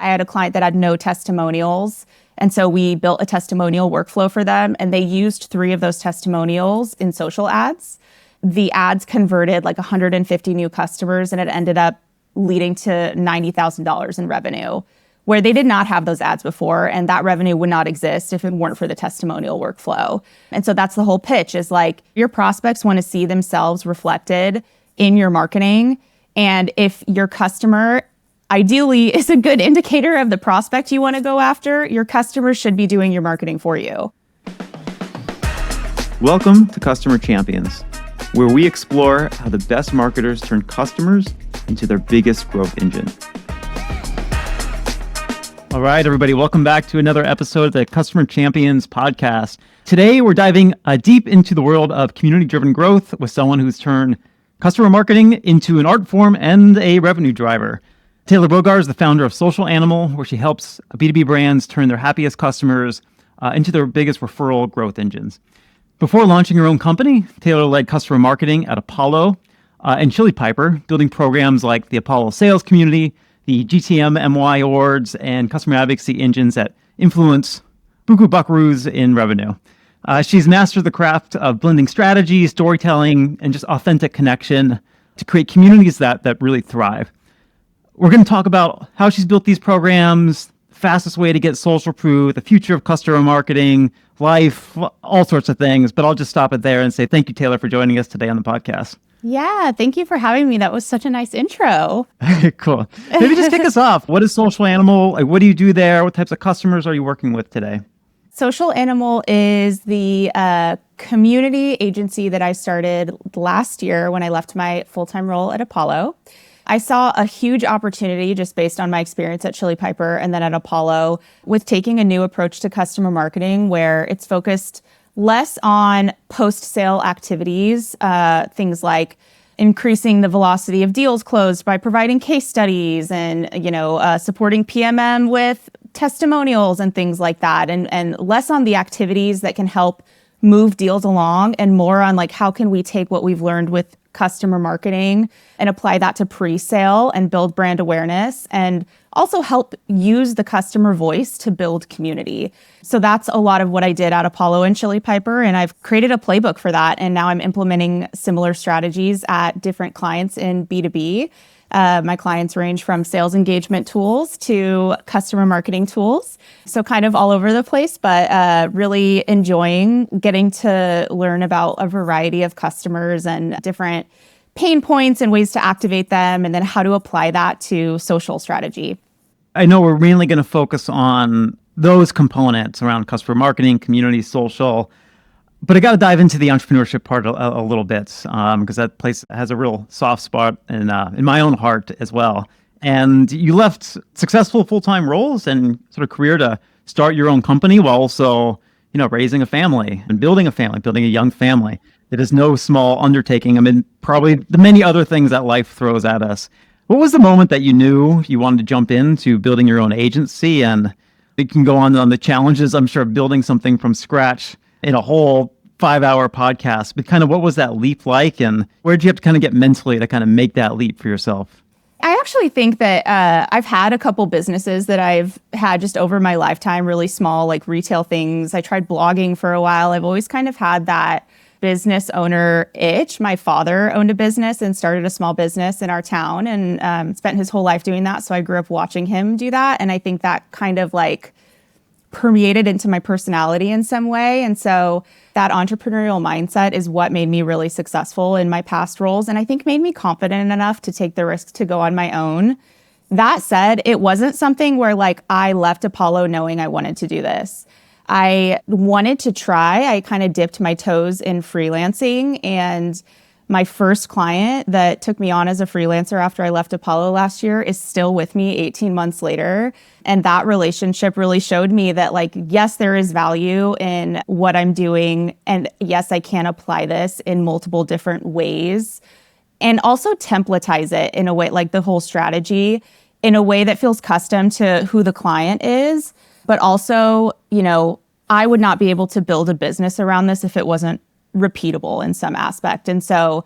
I had a client that had no testimonials. And so we built a testimonial workflow for them, and they used 3 of those testimonials in social ads. The ads converted like 150 new customers, and it ended up leading to $90,000 in revenue, where they did not have those ads before, and that revenue would not exist if it weren't for the testimonial workflow. And so that's the whole pitch, is like your prospects want to see themselves reflected in your marketing. And if your customer ideally is a good indicator of the prospect you want to go after, your customers should be doing your marketing for you. Welcome to Customer Champions, where we explore how the best marketers turn customers into their biggest growth engine. All right, everybody, welcome back to another episode of the Customer Champions podcast. Today, we're diving deep into the world of community-driven growth with someone who's turned customer marketing into an art form and a revenue driver. Taylor Bogar is the founder of Social Animal, where she helps B2B brands turn their happiest customers into their biggest referral growth engines. Before launching her own company, Taylor led customer marketing at Apollo and Chili Piper, building programs like the Apollo Sales Community, the GTM MY Awards, and customer advocacy engines that influence buku buckaroos in revenue. She's mastered the craft of blending strategy, storytelling, and just authentic connection to create communities that really thrive. We're going to talk about how she's built these programs, fastest way to get social proof, the future of customer marketing, life, all sorts of things. But I'll just stop it there and say thank you, Taylor, for joining us today on the podcast. Yeah, thank you for having me. That was such a nice intro. Cool. Maybe just kick us off. What is Social Animal? Like, what do you do there? What types of customers are you working with today? Social Animal is the community agency that I started last year when I left my full-time role at Apollo. I saw a huge opportunity just based on my experience at Chili Piper and then at Apollo with taking a new approach to customer marketing where it's focused less on post-sale activities, things like increasing the velocity of deals closed by providing case studies and, supporting PMM with testimonials and things like that, and less on the activities that can help move deals along and more on like how can we take what we've learned with customer marketing and apply that to pre-sale and build brand awareness and also help use the customer voice to build community. So that's a lot of what I did at Apollo and Chili Piper, and I've created a playbook for that, and now I'm implementing similar strategies at different clients in B2B. My clients range from sales engagement tools to customer marketing tools. So kind of all over the place, but really enjoying getting to learn about a variety of customers and different pain points and ways to activate them, and then how to apply that to social strategy. I know we're mainly going to focus on those components around customer marketing, community, social. But I got to dive into the entrepreneurship part a little bit because that place has a real soft spot in my own heart as well. And you left successful full-time roles and sort of career to start your own company while also, raising a family and building a young family. It is no small undertaking. I mean, probably the many other things that life throws at us. What was the moment that you knew you wanted to jump into building your own agency? And you can go on the challenges, I'm sure, of building something from scratch in a whole 5-hour podcast, but kind of what was that leap like, and where did you have to kind of get mentally to kind of make that leap for yourself? I actually think that I've had a couple businesses that I've had just over my lifetime, really small, like retail things. I tried blogging for a while. I've always kind of had that business owner itch. My father owned a business and started a small business in our town and spent his whole life doing that. So I grew up watching him do that. And I think that kind of like permeated into my personality in some way. And so that entrepreneurial mindset is what made me really successful in my past roles. And I think made me confident enough to take the risk to go on my own. That said, it wasn't something where like I left Apollo knowing I wanted to do this. I wanted to try. I kind of dipped my toes in freelancing, and my first client that took me on as a freelancer after I left Apollo last year is still with me 18 months later. And that relationship really showed me that, like, yes, there is value in what I'm doing. And yes, I can apply this in multiple different ways. And also templatize it in a way, like the whole strategy, in a way that feels custom to who the client is. But also, I would not be able to build a business around this if it wasn't repeatable in some aspect. And so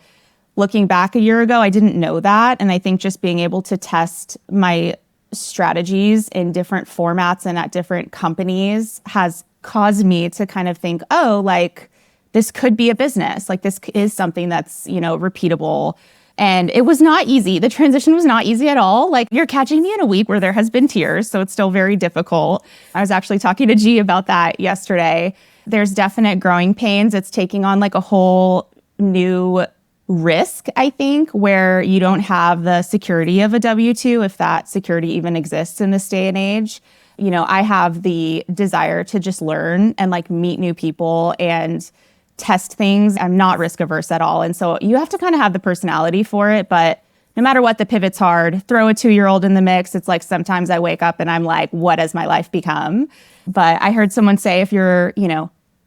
looking back a year ago, I didn't know that. And I think just being able to test my strategies in different formats and at different companies has caused me to kind of think, oh, like this could be a business. Like this is something that's, repeatable. And it was not easy. The transition was not easy at all. Like you're catching me in a week where there has been tears, so it's still very difficult. I was actually talking to G about that yesterday. There's definite growing pains. It's taking on like a whole new risk, I think, where you don't have the security of a W-2, if that security even exists in this day and age. I have the desire to just learn and like meet new people and test things. I'm not risk averse at all. And so you have to kind of have the personality for it. But no matter what, the pivot's hard. Throw a 2-year-old in the mix. It's like sometimes I wake up and I'm like, what has my life become? But I heard someone say if you're,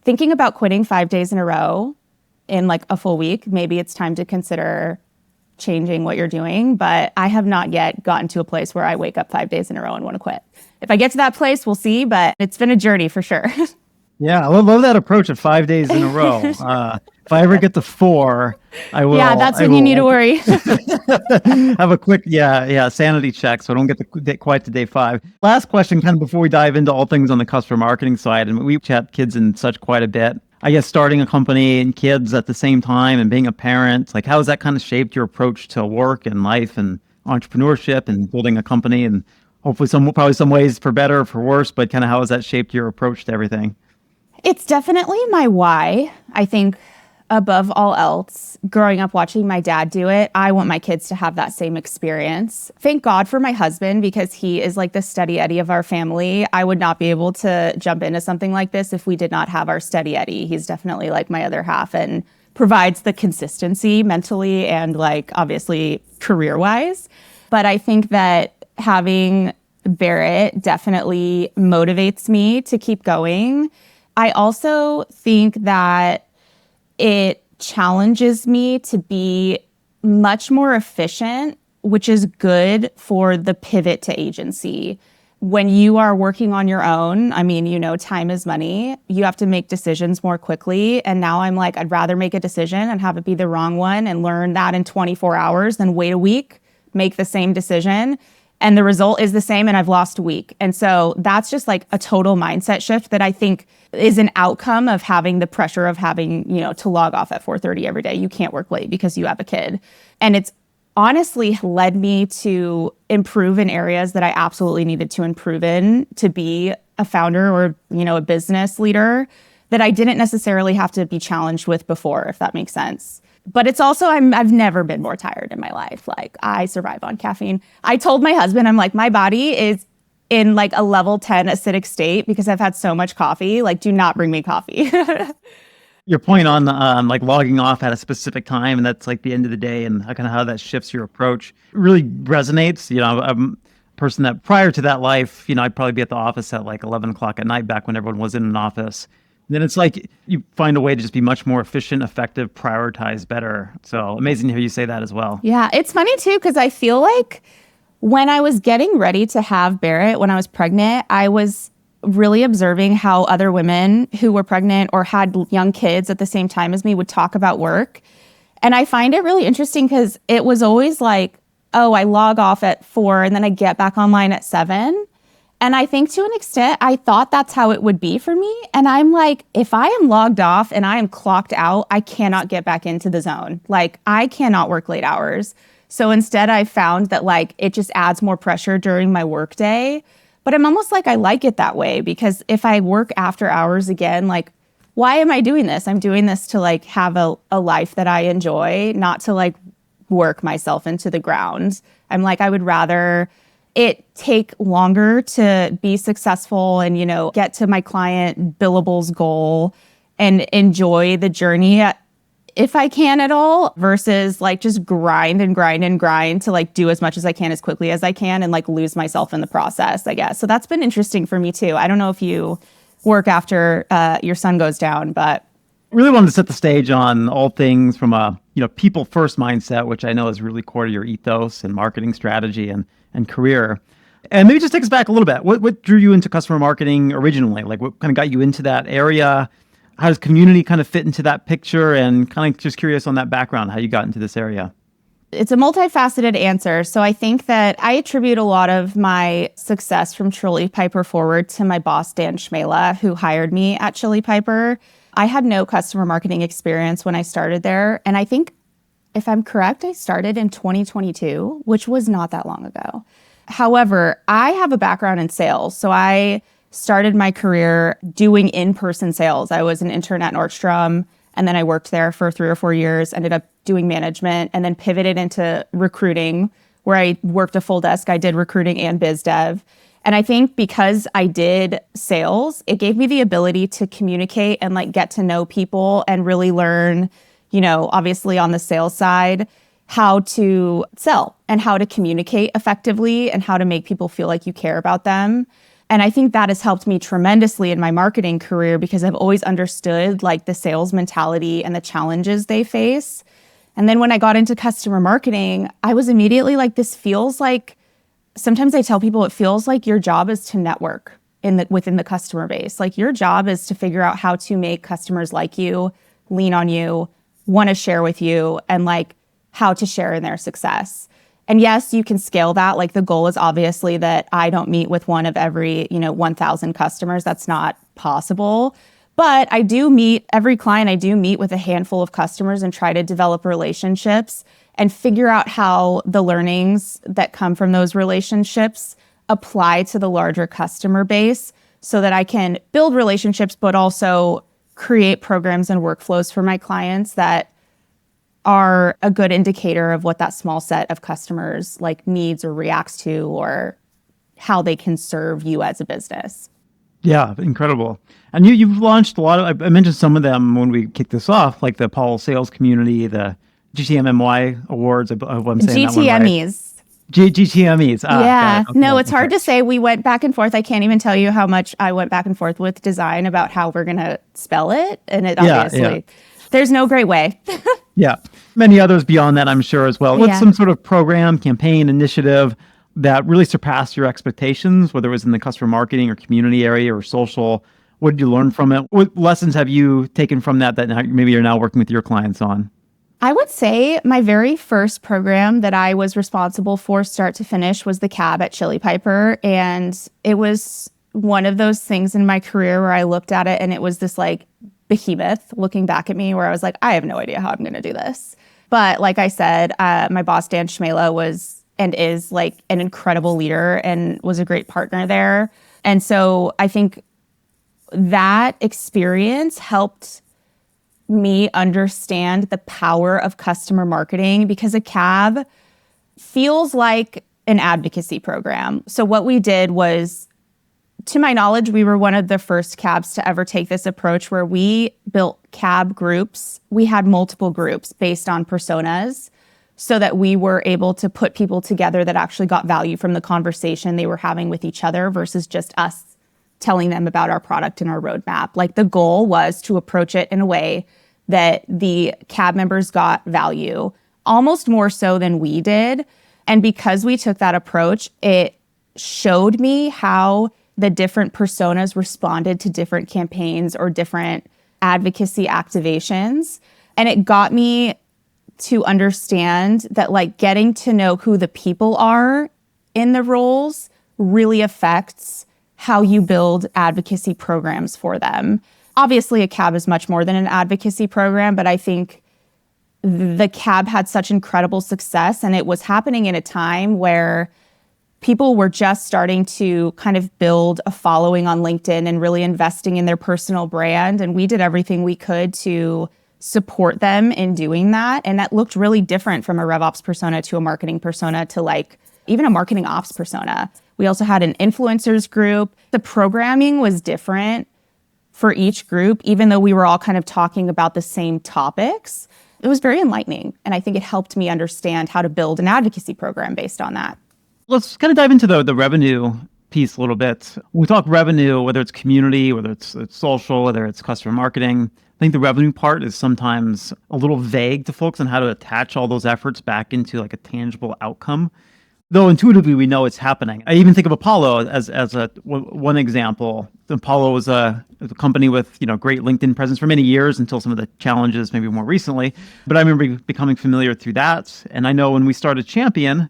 thinking about quitting 5 days in a row in like a full week, maybe it's time to consider changing what you're doing. But I have not yet gotten to a place where I wake up 5 days in a row and want to quit. If I get to that place, we'll see. But it's been a journey for sure. Yeah, I love that approach of 5 days in a row. If I ever get to 4, I will. Yeah, that's when you need to worry. Have a quick, sanity check so I don't get quite to day 5. Last question, kind of before we dive into all things on the customer marketing side, and we chat kids and such quite a bit. I guess starting a company and kids at the same time and being a parent, like how has that kind of shaped your approach to work and life and entrepreneurship and building a company, and hopefully probably some ways for better or for worse, but kind of how has that shaped your approach to everything? It's definitely my why. I think above all else, growing up watching my dad do it, I want my kids to have that same experience. Thank God for my husband, because he is like the steady Eddie of our family. I would not be able to jump into something like this if we did not have our steady Eddie. He's definitely like my other half and provides the consistency mentally and like obviously career-wise. But I think that having Barrett definitely motivates me to keep going. I also think that it challenges me to be much more efficient, which is good for the pivot to agency. When you are working on your own, I mean, time is money. You have to make decisions more quickly. And now I'm like, I'd rather make a decision and have it be the wrong one and learn that in 24 hours than wait a week, make the same decision. And the result is the same, and I've lost a week. And so that's just like a total mindset shift that I think is an outcome of having the pressure of having, to log off at 4:30 every day. You can't work late because you have a kid. And it's honestly led me to improve in areas that I absolutely needed to improve in to be a founder or, a business leader that I didn't necessarily have to be challenged with before, if that makes sense. But it's also, I've never been more tired in my life. Like I survive on caffeine. I told my husband, I'm like, my body is in like a level 10 acidic state because I've had so much coffee. Like, do not bring me coffee. Your point on like logging off at a specific time, and that's like the end of the day, and kind of how that shifts your approach really resonates. I'm a person that prior to that life, I'd probably be at the office at like 11 o'clock at night back when everyone was in an office. Then it's like you find a way to just be much more efficient, effective, prioritize better. So amazing to hear you say that as well. Yeah, it's funny too, because I feel like when I was getting ready to have Barrett, when I was pregnant, I was really observing how other women who were pregnant or had young kids at the same time as me would talk about work. And I find it really interesting because it was always like, oh, I log off at 4 and then I get back online at 7. And I think to an extent, I thought that's how it would be for me. And I'm like, if I am logged off and I am clocked out, I cannot get back into the zone. Like, I cannot work late hours. So instead, I found that like it just adds more pressure during my work day. But I'm almost like I like it that way, because if I work after hours again, like, why am I doing this? I'm doing this to like have a life that I enjoy, not to like work myself into the ground. I'm like, I would rather it take longer to be successful and, get to my client billables goal and enjoy the journey if I can at all, versus like just grind to like do as much as I can as quickly as I can and like lose myself in the process, I guess. So that's been interesting for me too. I don't know if you work after your son goes down, but really wanted to set the stage on all things from a people first mindset, which I know is really core to your ethos and marketing strategy and career. And maybe just take us back a little bit. What drew you into customer marketing originally? Like what kind of got you into that area? How does community kind of fit into that picture? And kind of just curious on that background, how you got into this area. It's a multifaceted answer. So I think that I attribute a lot of my success from Chili Piper forward to my boss, Dan Schmela, who hired me at Chili Piper. I had no customer marketing experience when I started there. And I think, if I'm correct, I started in 2022, which was not that long ago. However, I have a background in sales. So I started my career doing in-person sales. I was an intern at Nordstrom, and then I worked there for 3 or 4 years, ended up doing management, and then pivoted into recruiting, where I worked a full desk. I did recruiting and biz dev. And I think because I did sales, it gave me the ability to communicate and like get to know people and really learn, obviously on the sales side, how to sell and how to communicate effectively and how to make people feel like you care about them. And I think that has helped me tremendously in my marketing career because I've always understood like the sales mentality and the challenges they face. And then when I got into customer marketing, I was immediately like, this feels like, sometimes I tell people it feels like your job is to network within the customer base. Like your job is to figure out how to make customers like you, lean on you, want to share with you, and like how to share in their success. And yes, you can scale that. Like the goal is obviously that I don't meet with one of every, 1,000 customers. That's not possible. But I do meet every client. I do meet with a handful of customers and try to develop relationships and figure out how the learnings that come from those relationships apply to the larger customer base so that I can build relationships, but also create programs and workflows for my clients that are a good indicator of what that small set of customers like needs or reacts to, or how they can serve you as a business. Yeah, incredible. And you've launched a lot of, I mentioned some of them when we kicked this off, like the Apollo Sales Community, the GTMMY Awards. I hope I'm saying that one right. GTMEs. GTMEs. Yeah. Okay, no, it's hard to say. We went back and forth. I can't even tell you how much I went back and forth with design about how we're going to spell it. And it obviously, there's no great way. Yeah. Many others beyond that, I'm sure, as well. What's some sort of program, campaign, initiative that really surpassed your expectations, whether it was in the customer marketing or community area or social? What did you learn from it? What lessons have you taken from that maybe you're now working with your clients on? I would say my very first program that I was responsible for start to finish was the cab at Chili Piper. And it was one of those things in my career where I looked at it and it was this like behemoth looking back at me where I was like, I have no idea how I'm going to do this. But like I said, my boss, Dan Schmela, was and is like an incredible leader and was a great partner there. And so I think that experience helped me understand the power of customer marketing, because a cab feels like an advocacy program. So what we did was, to my knowledge, we were one of the first cabs to ever take this approach where we built cab groups. We had multiple groups based on personas so that we were able to put people together that actually got value from the conversation they were having with each other versus just us telling them about our product and our roadmap. Like the goal was to approach it in a way that the cab members got value, almost more so than we did. And because we took that approach, it showed me how the different personas responded to different campaigns or different advocacy activations. And it got me to understand that like getting to know who the people are in the roles really affects how you build advocacy programs for them. Obviously, a cab is much more than an advocacy program, but I think the cab had such incredible success, and it was happening in a time where people were just starting to kind of build a following on LinkedIn and really investing in their personal brand. And we did everything we could to support them in doing that. And that looked really different from a RevOps persona to a marketing persona to like even a marketing ops persona. We also had an influencers group. The programming was different for each group, even though we were all kind of talking about the same topics. It was very enlightening. And I think it helped me understand how to build an advocacy program based on that. Let's kind of dive into the revenue piece a little bit. When we talk revenue, whether it's community, whether it's social, whether it's customer marketing, I think the revenue part is sometimes a little vague to folks on how to attach all those efforts back into like a tangible outcome. Though intuitively we know it's happening. I even think of Apollo as one example. Apollo was a a company with, great LinkedIn presence for many years until some of the challenges, maybe more recently. But I remember becoming familiar through that. And I know when we started Champion,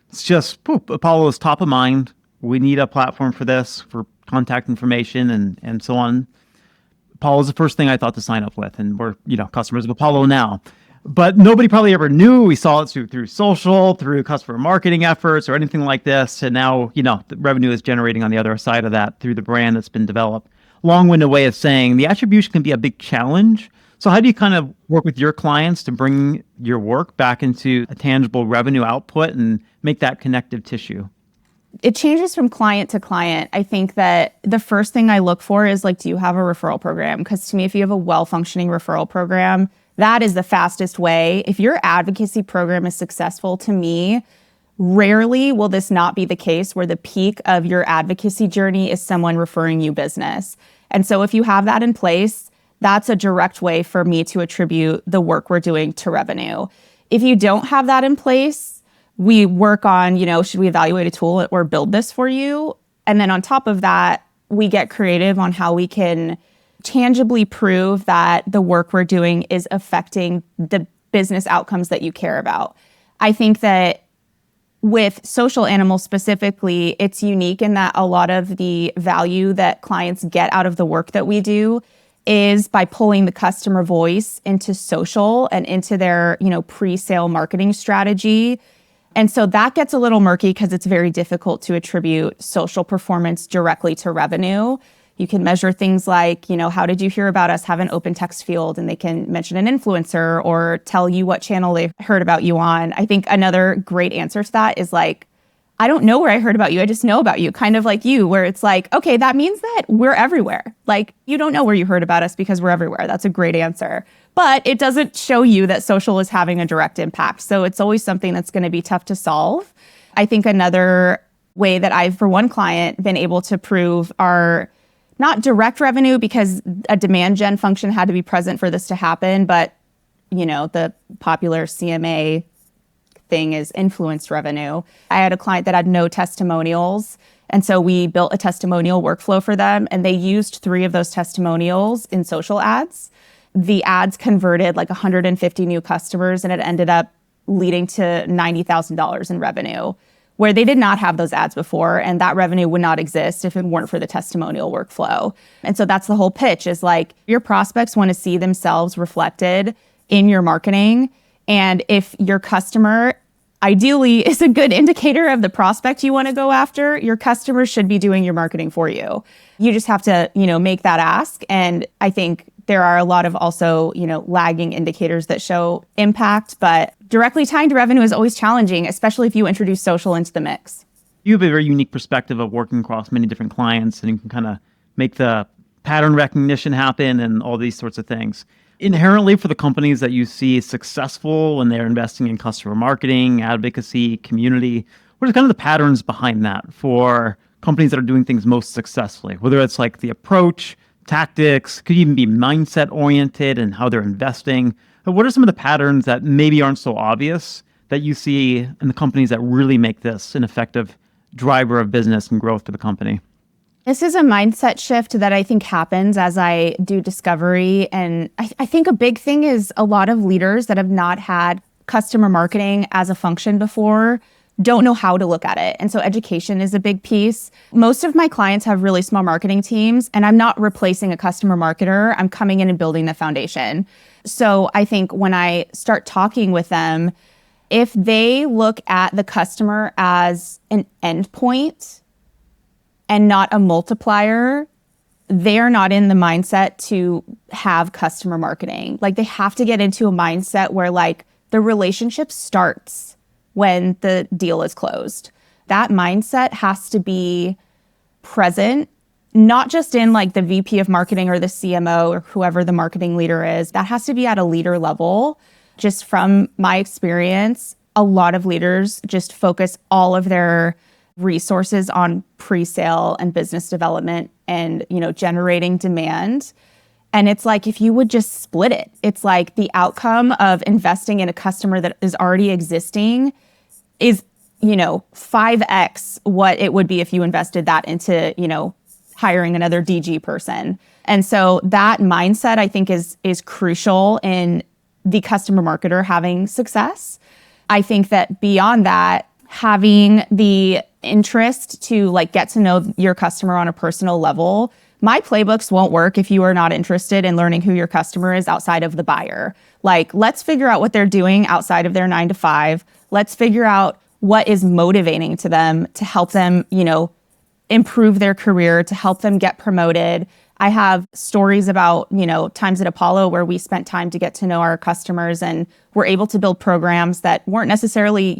it's just, Apollo is top of mind. We need a platform for this, for contact information and so on. Apollo is the first thing I thought to sign up with. And we're, customers of Apollo now. But nobody probably ever knew. We saw it through social, through customer marketing efforts or anything like this. And now, the revenue is generating on the other side of that through the brand that's been developed. Long-winded way of saying the attribution can be a big challenge. So how do you kind of work with your clients to bring your work back into a tangible revenue output and make that connective tissue? It changes from client to client. I think that the first thing I look for is do you have a referral program? Because to me, if you have a well-functioning referral program, that is the fastest way. If your advocacy program is successful, to me, rarely will this not be the case where the peak of your advocacy journey is someone referring you business. And so if you have that in place, that's a direct way for me to attribute the work we're doing to revenue. If you don't have that in place, we work on, should we evaluate a tool or build this for you? And then on top of that, we get creative on how we can tangibly prove that the work we're doing is affecting the business outcomes that you care about. I think that with Social Animal specifically, it's unique in that a lot of the value that clients get out of the work that we do is by pulling the customer voice into social and into their, pre-sale marketing strategy. And so that gets a little murky because it's very difficult to attribute social performance directly to revenue. You can measure things like, how did you hear about us? Have an open text field, and they can mention an influencer or tell you what channel they heard about you on. I think another great answer to that is I don't know where I heard about you. I just know about you. Kind of like you, where it's okay, that means that we're everywhere. You don't know where you heard about us because we're everywhere. That's a great answer. But it doesn't show you that social is having a direct impact. So it's always something that's going to be tough to solve. I think another way that I've, for one client, been able to prove our not direct revenue, because a demand gen function had to be present for this to happen, but the popular CMA thing is influenced revenue. I had a client that had no testimonials, and so we built a testimonial workflow for them, and they used 3 of those testimonials in social ads. The ads converted 150 new customers, and it ended up leading to $90,000 in revenue, where they did not have those ads before, and that revenue would not exist if it weren't for the testimonial workflow. And so that's the whole pitch is your prospects want to see themselves reflected in your marketing. And if your customer ideally is a good indicator of the prospect you want to go after, your customers should be doing your marketing for you. You just have to, make that ask. And I think there are a lot of also, lagging indicators that show impact, but directly tying to revenue is always challenging, especially if you introduce social into the mix. You have a very unique perspective of working across many different clients, and you can kind of make the pattern recognition happen and all these sorts of things. Inherently, for the companies that you see successful when they're investing in customer marketing, advocacy, community, what are kind of the patterns behind that for companies that are doing things most successfully? Whether it's the approach, tactics, could even be mindset oriented and how they're investing. But what are some of the patterns that maybe aren't so obvious that you see in the companies that really make this an effective driver of business and growth for the company? This is a mindset shift that I think happens as I do discovery. And I think a big thing is a lot of leaders that have not had customer marketing as a function before don't know how to look at it. And so education is a big piece. Most of my clients have really small marketing teams, and I'm not replacing a customer marketer. I'm coming in and building the foundation. So I think when I start talking with them, if they look at the customer as an endpoint and not a multiplier, they're not in the mindset to have customer marketing. They have to get into a mindset where the relationship starts when the deal is closed. That mindset has to be present, not just in the VP of marketing or the CMO or whoever the marketing leader is. That has to be at a leader level. Just from my experience, a lot of leaders just focus all of their resources on pre-sale and business development and, generating demand. And it's if you would just split it, it's the outcome of investing in a customer that is already existing is, 5x what it would be if you invested that into, hiring another DG person. And so that mindset, I think, is crucial in the customer marketer having success. I think that beyond that, having the interest to like get to know your customer on a personal level. My playbooks won't work if you are not interested in learning who your customer is outside of the buyer. Like, let's figure out what they're doing outside of their 9 to 5. Let's figure out what is motivating to them to help them, improve their career, to help them get promoted. I have stories about, times at Apollo where we spent time to get to know our customers and were able to build programs that weren't necessarily,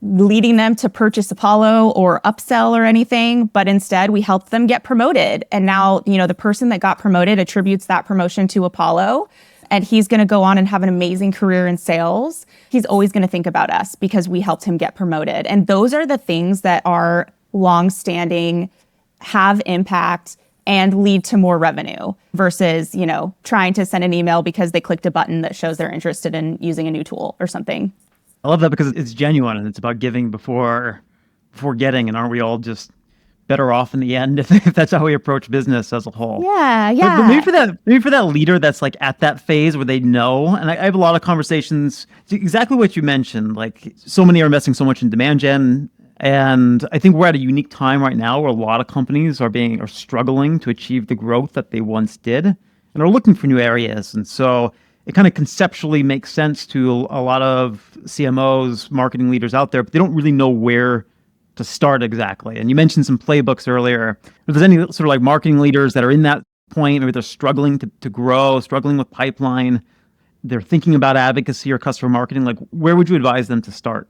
leading them to purchase Apollo or upsell or anything, but instead we helped them get promoted. And now, the person that got promoted attributes that promotion to Apollo, and he's going to go on and have an amazing career in sales. He's always going to think about us because we helped him get promoted. And those are the things that are long-standing, have impact, and lead to more revenue versus, trying to send an email because they clicked a button that shows they're interested in using a new tool or something. I love that because it's genuine and it's about giving before getting. And aren't we all just better off in the end if that's how we approach business as a whole? Yeah. But maybe for that leader that's like at that phase where they know, and I have a lot of conversations, exactly what you mentioned, like so many are investing so much in demand gen. And I think we're at a unique time right now where a lot of companies are struggling to achieve the growth that they once did and are looking for new areas. And so it kind of conceptually makes sense to a lot of CMOs, marketing leaders out there, but they don't really know where to start exactly. And you mentioned some playbooks earlier. If there's any sort of like marketing leaders that are in that point, maybe they're struggling to grow, struggling with pipeline, they're thinking about advocacy or customer marketing, like where would you advise them to start?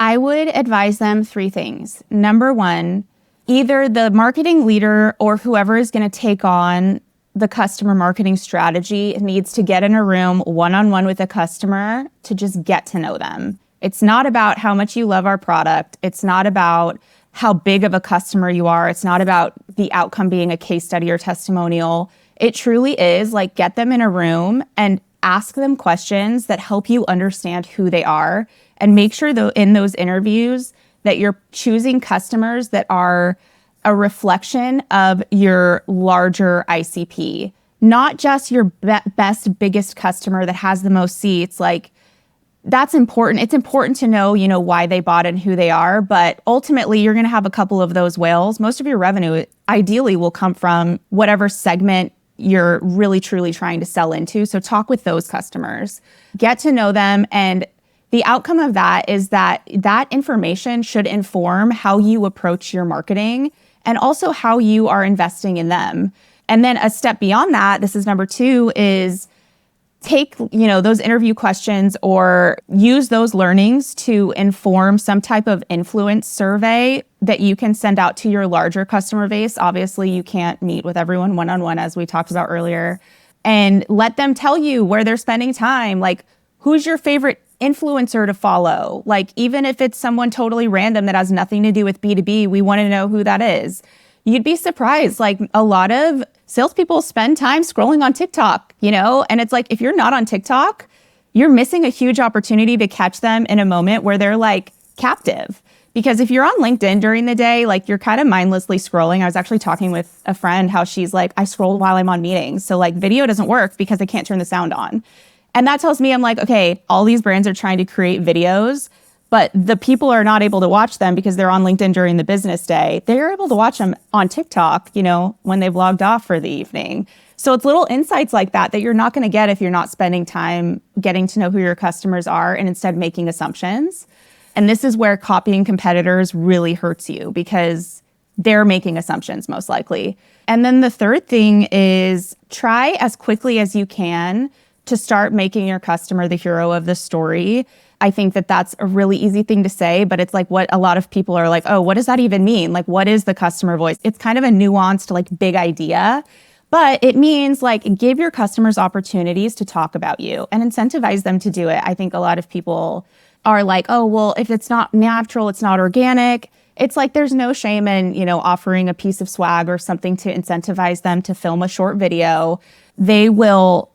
I would advise them 3 things. Number 1, either the marketing leader or whoever is going to take on the customer marketing strategy needs to get in a room one-on-one with a customer to just get to know them. It's not about how much you love our product. It's not about how big of a customer you are. It's not about the outcome being a case study or testimonial. It truly is like get them in a room and ask them questions that help you understand who they are, and make sure though in those interviews that you're choosing customers that are a reflection of your larger ICP, not just your best, biggest customer that has the most seats. Like, that's important. It's important to know, why they bought and who they are, but ultimately you're going to have a couple of those whales. Most of your revenue ideally will come from whatever segment you're really, truly trying to sell into. So talk with those customers, get to know them, and the outcome of that is that information should inform how you approach your marketing and also how you are investing in them. And then a step beyond that, this is number 2, is take, those interview questions or use those learnings to inform some type of influence survey that you can send out to your larger customer base. Obviously, you can't meet with everyone one-on-one, as we talked about earlier, and let them tell you where they're spending time. Like, who's your favorite influencer to follow? Like, even if it's someone totally random that has nothing to do with B2B, we want to know who that is. You'd be surprised. Like, a lot of salespeople spend time scrolling on TikTok, and it's like, if you're not on TikTok, you're missing a huge opportunity to catch them in a moment where they're like captive. Because if you're on LinkedIn during the day, like you're kind of mindlessly scrolling. I was actually talking with a friend how she's like, I scroll while I'm on meetings. So like video doesn't work because I can't turn the sound on. And that tells me, I'm like, okay, all these brands are trying to create videos, but the people are not able to watch them because they're on LinkedIn during the business day. They're able to watch them on TikTok, when they've logged off for the evening. So it's little insights like that you're not going to get if you're not spending time getting to know who your customers are and instead making assumptions. And this is where copying competitors really hurts you because they're making assumptions most likely. And then the third thing is try as quickly as you can to start making your customer the hero of the story. I think that that's a really easy thing to say, but it's like what a lot of people are like, oh, what does that even mean? Like, what is the customer voice? It's kind of a nuanced, like, big idea, but it means like give your customers opportunities to talk about you and incentivize them to do it. I think a lot of people are like, oh, well, if it's not natural, it's not organic. It's like there's no shame in, offering a piece of swag or something to incentivize them to film a short video. They will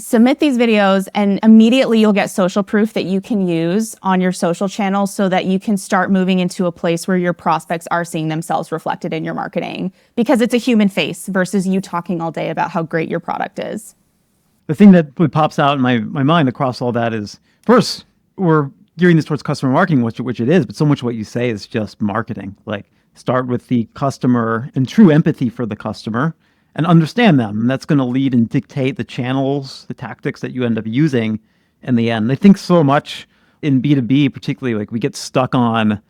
submit these videos, and immediately you'll get social proof that you can use on your social channels so that you can start moving into a place where your prospects are seeing themselves reflected in your marketing, because it's a human face versus you talking all day about how great your product is. The thing that pops out in my mind across all that is, first, we're gearing this towards customer marketing, which it is, but so much of what you say is just marketing. Like, start with the customer and true empathy for the customer and understand them. And that's going to lead and dictate the channels, the tactics that you end up using in the end. I think so much in B2B, particularly, like we get stuck on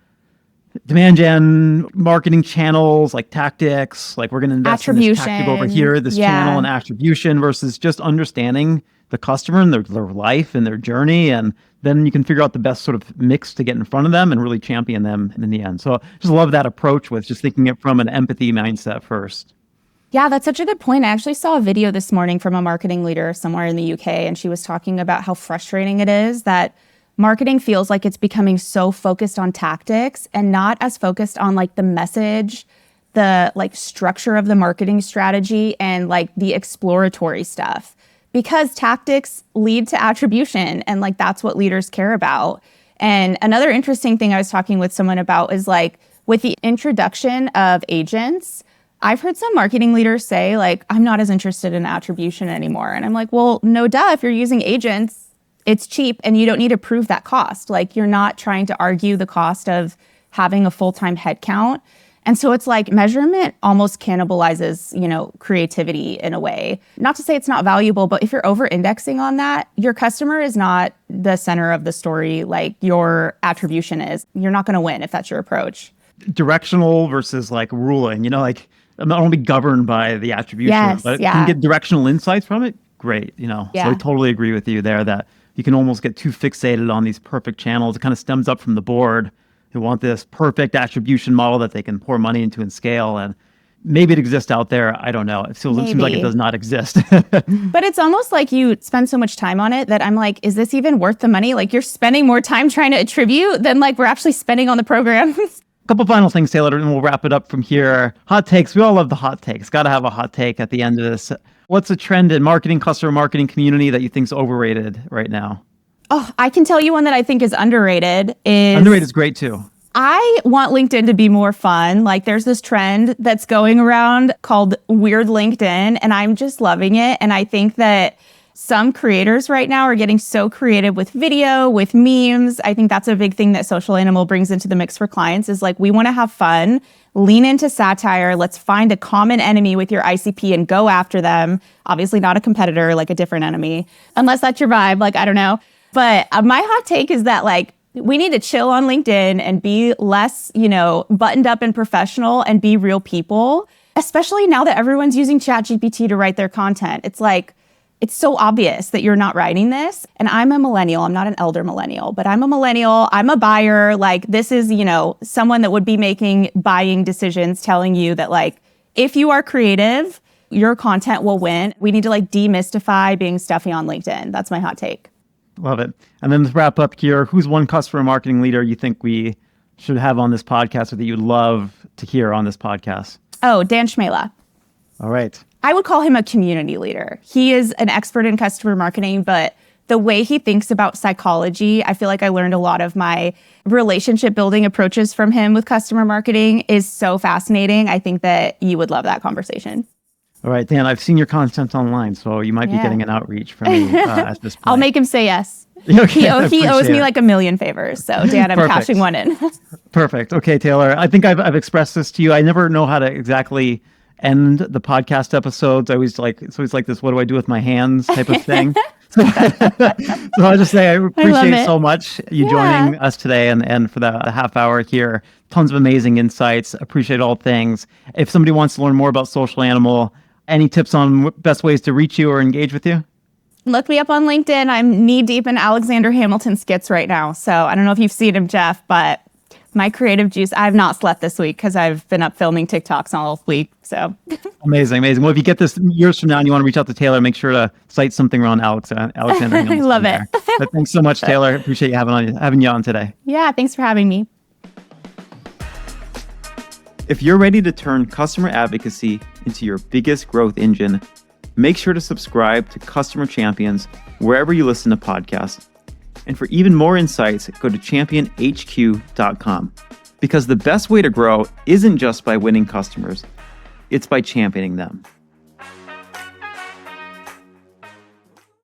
demand gen marketing channels, like tactics, like we're going to invest in this tactic over here, this channel and attribution, versus just understanding the customer and their life and their journey. And then you can figure out the best sort of mix to get in front of them and really champion them in the end. So just love that approach with just thinking it from an empathy mindset first. Yeah, that's such a good point. I actually saw a video this morning from a marketing leader somewhere in the UK, and she was talking about how frustrating it is that marketing feels like it's becoming so focused on tactics and not as focused on like the message, the like structure of the marketing strategy, and like the exploratory stuff. Because tactics lead to attribution, and like that's what leaders care about. And another interesting thing I was talking with someone about is like with the introduction of agents, I've heard some marketing leaders say like, I'm not as interested in attribution anymore. And I'm like, well, no duh, if you're using agents, it's cheap and you don't need to prove that cost. Like, you're not trying to argue the cost of having a full-time headcount. And so it's like measurement almost cannibalizes, creativity in a way. Not to say it's not valuable, but if you're over-indexing on that, your customer is not the center of the story like your attribution is. You're not going to win if that's your approach. Directional versus like ruling, like I'm not only governed by the attribution, but you can get directional insights from it. Great. So I totally agree with you there that you can almost get too fixated on these perfect channels. It kind of stems up from the board who want this perfect attribution model that they can pour money into and scale. And maybe it exists out there. I don't know. It seems like it does not exist. But it's almost like you spend so much time on it that I'm like, is this even worth the money? Like, you're spending more time trying to attribute than like we're actually spending on the program. Couple final things, Taylor, and we'll wrap it up from here. Hot takes. We all love the hot takes. Got to have a hot take at the end of this. What's a trend in marketing, customer marketing community that you think is overrated right now? Oh, I can tell you one that I think is underrated. Underrated is great too. I want LinkedIn to be more fun. Like, there's this trend that's going around called Weird LinkedIn, and I'm just loving it. And I think that some creators right now are getting so creative with video, with memes. I think that's a big thing that Social Animal brings into the mix for clients is like, we want to have fun, lean into satire. Let's find a common enemy with your ICP and go after them. Obviously not a competitor, like a different enemy, unless that's your vibe. Like, I don't know. But my hot take is that like, we need to chill on LinkedIn and be less, buttoned up and professional and be real people, especially now that everyone's using ChatGPT to write their content. It's like, it's so obvious that you're not writing this. And I'm a millennial. I'm not an elder millennial, but I'm a millennial. I'm a buyer. Like, this is, someone that would be making buying decisions, telling you that like, if you are creative, your content will win. We need to like demystify being stuffy on LinkedIn. That's my hot take. Love it. And then to wrap up here, who's one customer marketing leader you think we should have on this podcast or that you'd love to hear on this podcast? Oh, Dan Schmela. All right. I would call him a community leader. He is an expert in customer marketing, but the way he thinks about psychology, I feel like I learned a lot of my relationship building approaches from him with customer marketing is so fascinating. I think that you would love that conversation. All right, Dan, I've seen your content online, so you might be getting an outreach from me at this point. I'll make him say yes. Okay, he owes me like 1 million favors. So, Dan, I'm cashing one in. Perfect. Okay, Taylor, I think I've expressed this to you. I never know how to exactly end the podcast episodes. It's always like this, what do I do with my hands type of thing. So I'll just say I appreciate so much you joining us today and for the half hour here. Tons of amazing insights. Appreciate all things. If somebody wants to learn more about Social Animal, any tips on best ways to reach you or engage with you? Look me up on LinkedIn. I'm knee deep in Alexander Hamilton skits right now. So I don't know if you've seen him, Jeff, but my creative juice, I've not slept this week because I've been up filming TikToks all week. So amazing. Well, if you get this years from now and you want to reach out to Taylor, make sure to cite something around Alexander Hamilton. I love it. But thanks so much, Taylor. Appreciate you having you on today. Yeah, thanks for having me. If you're ready to turn customer advocacy into your biggest growth engine, make sure to subscribe to Customer Champions wherever you listen to podcasts. And for even more insights, go to championhq.com. Because the best way to grow isn't just by winning customers, it's by championing them.